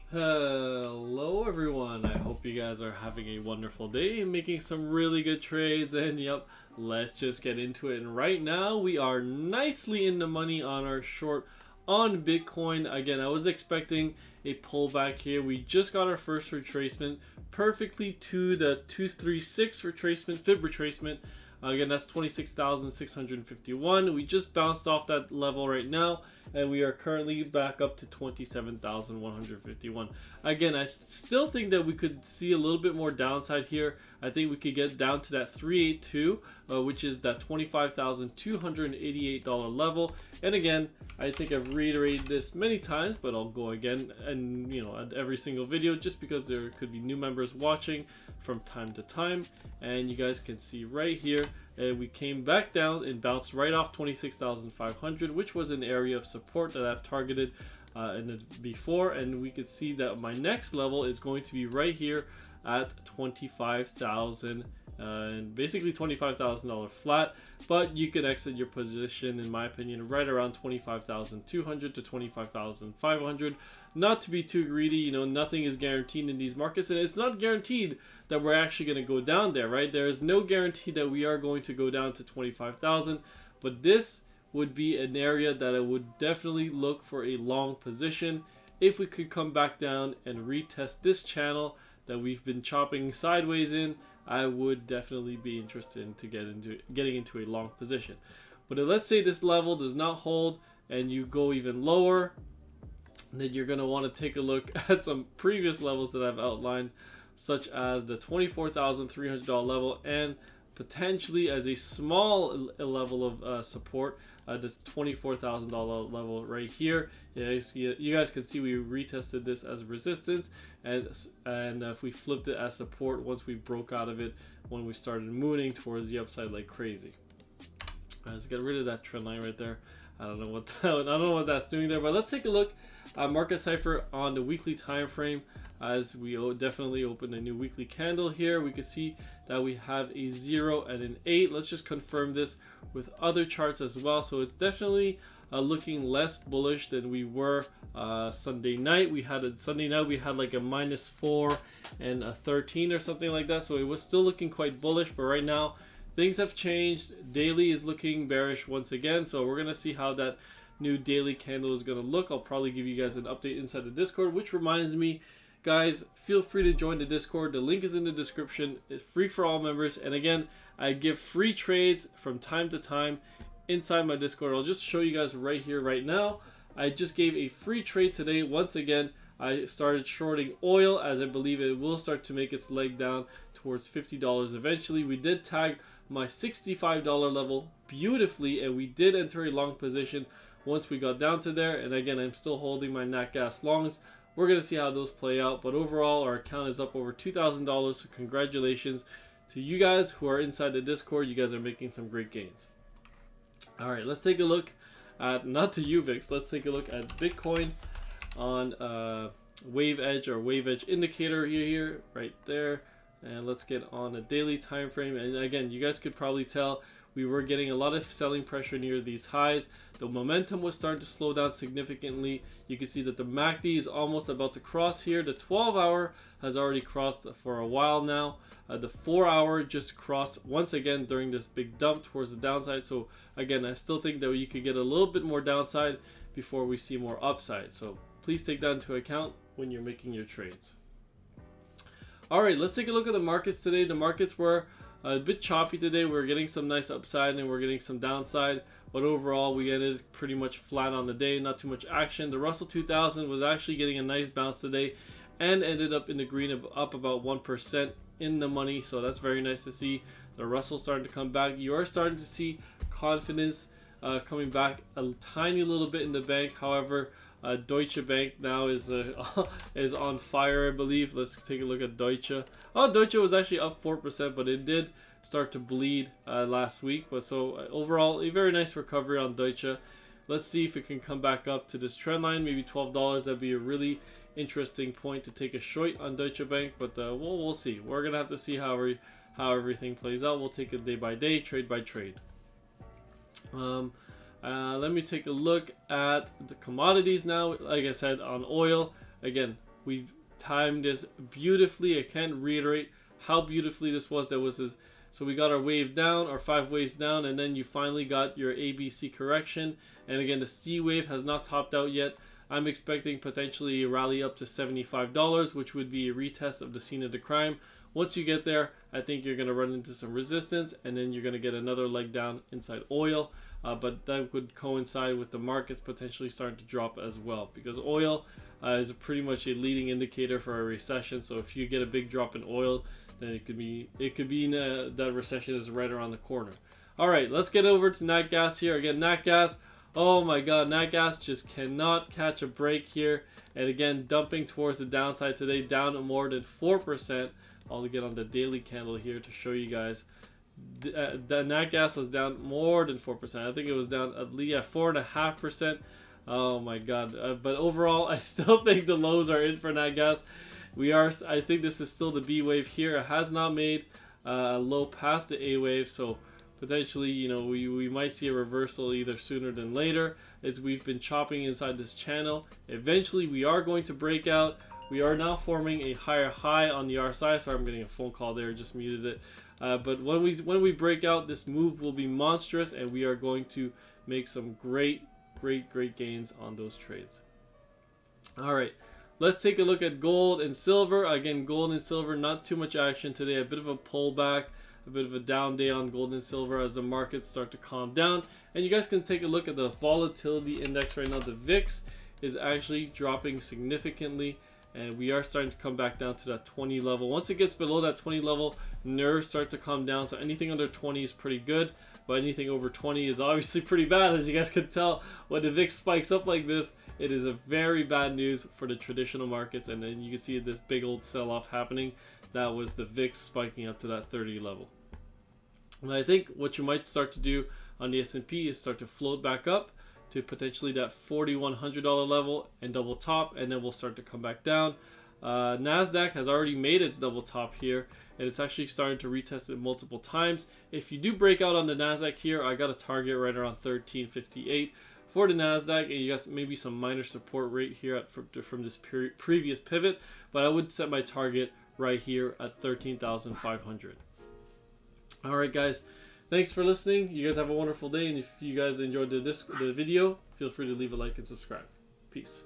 Hello everyone, I hope you guys are having a wonderful day and making some really good trades. And yep, let's just get into it. And right now we are nicely in the money on our short on Bitcoin. Again, I was expecting a pullback here. We just got our first retracement perfectly to the 236 retracement, fib retracement. Again, that's 26,651. We just bounced off that level right now, and we are currently back up to 27,151. Again, I still think that we could see a little bit more downside here. I think we could get down to that 382, which is that $25,288 level. And again, I think I've reiterated this many times, but I'll go again and at every single video, just because there could be new members watching from time to time. And you guys can see right here, we came back down and bounced right off 26,500, which was an area of support that I've targeted before. And we could see that my next level is going to be right here at 25,000 and basically $25,000 flat, but you can exit your position, in my opinion, right around 25,200 to 25,500. Not to be too greedy, nothing is guaranteed in these markets, and it's not guaranteed that we're actually going to go down there, right? There is no guarantee that we are going to go down to 25,000, but this would be an area that I would definitely look for a long position. If we could come back down and retest this channel that we've been chopping sideways in, I would definitely be interested in getting into a long position. But let's say this level does not hold and you go even lower, then you're going to want to take a look at some previous levels that I've outlined, such as the $24,300 level, and potentially as a small level of support, this $24,000 level right here. You guys can see we retested this as resistance, and if we flipped it as support once we broke out of it when we started moving towards the upside like crazy. Let's get rid of that trend line right there. I don't know what that's doing there, but let's take a look at market cipher on the weekly time frame. As we definitely open a new weekly candle here, we can see that we have a 0 and an 8. Let's just confirm this with other charts as well. So it's definitely looking less bullish than we were Sunday night. We had like a -4 and a 13 or something like that. So it was still looking quite bullish, but right now things have changed. Daily is looking bearish once again. So we're gonna see how that new daily candle is gonna look. I'll probably give you guys an update inside the Discord, which reminds me, guys, feel free to join the Discord. The link is in the description. It's free for all members. And again, I give free trades from time to time inside my Discord. I'll just show you guys right here, right now. I just gave a free trade today. Once again, I started shorting oil, as I believe it will start to make its leg down towards $50 eventually. We did tag my $65 level beautifully, and we did enter a long position once we got down to there. And again, I'm still holding my nat gas longs. We're going to see how those play out, but overall our account is up over $2,000, so congratulations to you guys who are inside the Discord. You guys are making some great gains. All right, let's take a look at, not to UVIX, let's take a look at Bitcoin on wave edge indicator here, right there. And let's get on a daily time frame. And again, you guys could probably tell we were getting a lot of selling pressure near these highs. The momentum was starting to slow down significantly. You can see that the MACD is almost about to cross here. The 12-hour has already crossed for a while now. The 4-hour just crossed once again during this big dump towards the downside. So again, I still think that you could get a little bit more downside before we see more upside. So please take that into account when you're making your trades. All right, let's take a look at the markets today. The markets were a bit choppy today. We're getting some nice upside and we're getting some downside, but overall we ended pretty much flat on the day. Not too much action. The Russell 2000 was actually getting a nice bounce today and ended up in the green, up about 1% in the money. So that's very nice to see. The Russell starting to come back. You are starting to see confidence coming back a tiny little bit in the bank. However, Deutsche Bank now is on fire, I believe. Let's take a look at Deutsche. Oh, Deutsche was actually up 4%, but it did start to bleed last week. But so overall, a very nice recovery on Deutsche. Let's see if it can come back up to this trend line, maybe $12. That'd be a really interesting point to take a short on Deutsche Bank. But we'll see. We're gonna have to see how everything plays out. We'll take it day by day, trade by trade. Let me take a look at the commodities now. Like I said, on oil, again, We timed this beautifully. I can't reiterate how beautifully this was. So we got our wave down, our 5 waves down, and then you finally got your ABC correction. And again, the C wave has not topped out yet. I'm expecting potentially a rally up to $75, which would be a retest of the scene of the crime. Once you get there, I think you're going to run into some resistance, and then you're going to get another leg down inside oil. But that would coincide with the markets potentially starting to drop as well, because oil is pretty much a leading indicator for a recession. So if you get a big drop in oil, then it could be that recession is right around the corner. All right, let's get over to nat gas here. Again, nat gas. Oh my God, nat gas just cannot catch a break here. And again, dumping towards the downside today, down more than 4%. I'll get on the daily candle here to show you guys. The nat gas was down more than 4%. I think it was down at least 4.5%. Oh my God. But overall, I still think the lows are in for nat gas. I think this is still the B wave here. It has not made a low past the A wave, so potentially, you know, we might see a reversal either sooner than later. We've been chopping inside this channel. Eventually, we are going to break out. We are now forming a higher high on the RSI. Sorry, I'm getting a phone call there. Just muted it. But when we break out, this move will be monstrous, and we are going to make some great gains on those trades. All right. Let's take a look at gold and silver. Again, gold and silver, not too much action today. A bit of a pullback, a bit of a down day on gold and silver as the markets start to calm down. And you guys can take a look at the volatility index right now. The VIX is actually dropping significantly, and we are starting to come back down to that 20 level. Once it gets below that 20 level, nerves start to calm down. So anything under 20 is pretty good, but anything over 20 is obviously pretty bad. As you guys can tell, when the VIX spikes up like this, it is a very bad news for the traditional markets. And then you can see this big old sell-off happening. That was the VIX spiking up to that 30 level. And I think what you might start to do on the S&P is start to float back up to potentially that $4,100 level and double top, and then we'll start to come back down. NASDAQ has already made its double top here, and it's actually starting to retest it multiple times. If you do break out on the NASDAQ here, I got a target right around 1358 for the NASDAQ, and you got maybe some minor support right here from this previous pivot, but I would set my target right here at 13,500. All right, guys. Thanks for listening. You guys have a wonderful day, and if you guys enjoyed the video, feel free to leave a like and subscribe. Peace.